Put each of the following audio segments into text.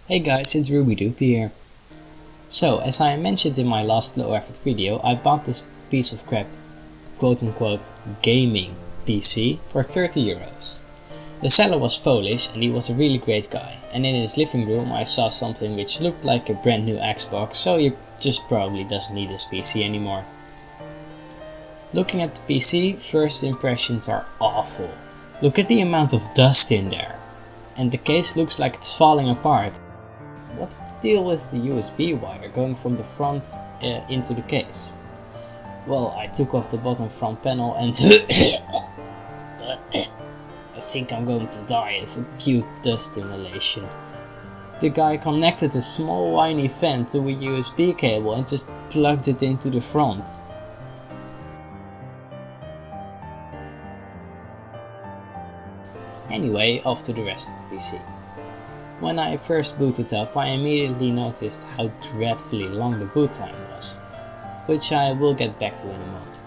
Hey guys, it's RubyDupy here. So, as I mentioned in my last low effort video, I bought this piece of crap quote unquote gaming PC for 30 euros. The seller was Polish and he was a really great guy, and in his living room I saw something which looked like a brand new Xbox, so he just probably doesn't need this PC anymore. Looking at the PC, first impressions are awful. Look at the amount of dust in there, and the case looks like it's falling apart. What's the deal with the USB wire going from the front into the case? Well, I took off the bottom front panel and I think I'm going to die of acute dust inhalation. The guy connected a small whiny fan to a USB cable and just plugged it into the front. Anyway, off to the rest of the PC. When I first booted up, I immediately noticed how dreadfully long the boot time was, which I will get back to in a moment.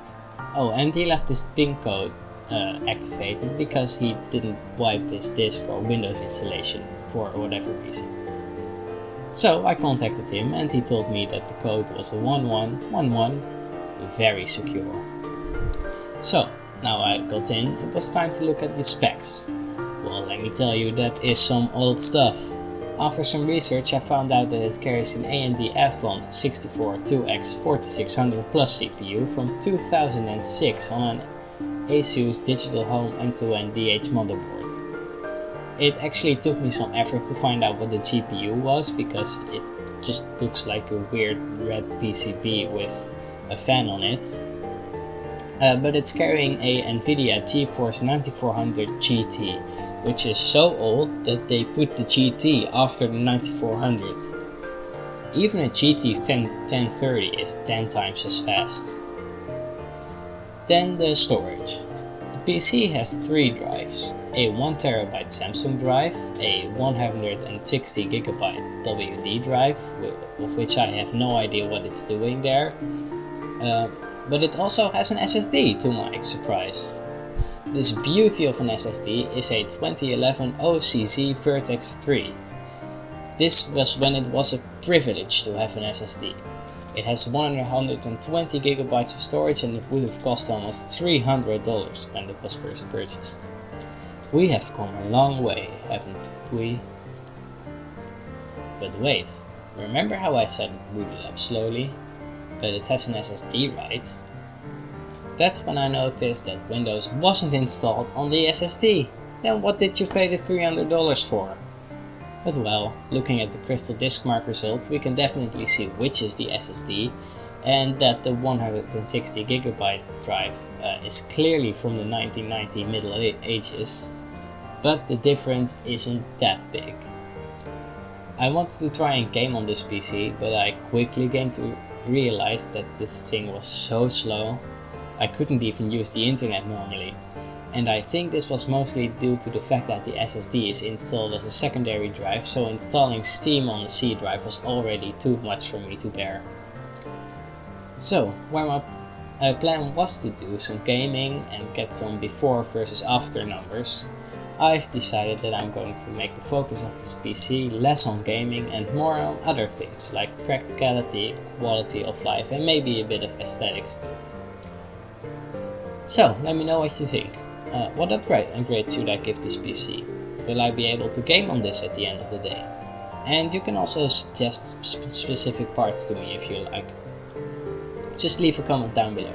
Oh, and he left his PIN code activated because he didn't wipe his disk or Windows installation for whatever reason. So I contacted him and he told me that the code was a 1111, very secure. So, now I got in, it was time to look at the specs. Well, let me tell you, that is some old stuff. After some research I found out that it carries an AMD Athlon 64-2X 4600 Plus CPU from 2006 on an Asus Digital Home M2N DH motherboard. It actually took me some effort to find out what the GPU was, because it just looks like a weird red PCB with a fan on it. But it's carrying a NVIDIA GeForce 9400 GT, which is so old that they put the GT after the 9400. Even a GT 1030 is 10 times as fast. Then the storage. The PC has 3 drives, a 1TB Samsung drive, a 160GB WD drive, of which I have no idea what it's doing there, but it also has an SSD to my surprise. This beauty of an SSD is a 2011 OCZ Vertex 3. This was when it was a privilege to have an SSD. It has 120GB of storage and it would have cost almost $300 when it was first purchased. We have come a long way, haven't we? But wait, remember how I said it booted up slowly? But it has an SSD, right? That's when I noticed that Windows wasn't installed on the SSD. Then what did you pay the $300 for? But well, looking at the CrystalDiskMark results, we can definitely see which is the SSD, and that the 160GB drive is clearly from the 1990 Middle Ages, but the difference isn't that big. I wanted to try and game on this PC, but I quickly came to realize that this thing was so slow, I couldn't even use the internet normally. And I think this was mostly due to the fact that the SSD is installed as a secondary drive, so installing Steam on the C drive was already too much for me to bear. So, where my plan was to do some gaming and get some before versus after numbers, I've decided that I'm going to make the focus of this PC less on gaming and more on other things like practicality, quality of life and maybe a bit of aesthetics too. So, let me know what you think. What upgrade should I give this PC? Will I be able to game on this at the end of the day? And you can also suggest specific parts to me if you like. Just leave a comment down below.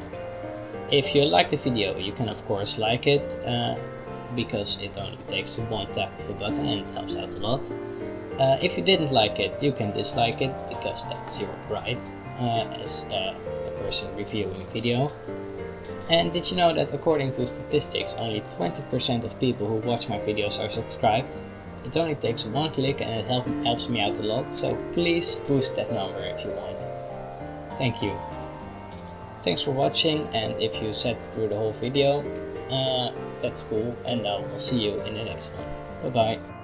If you like the video, you can of course like it, because it only takes one tap of a button and it helps out a lot. If you didn't like it, you can dislike it, because that's your right as a person reviewing a video. And did you know that according to statistics, only 20% of people who watch my videos are subscribed? It only takes one click and it helps me out a lot, so please boost that number if you want. Thank you. Thanks for watching, and if you sat through the whole video, that's cool, and I will see you in the next one. Bye bye.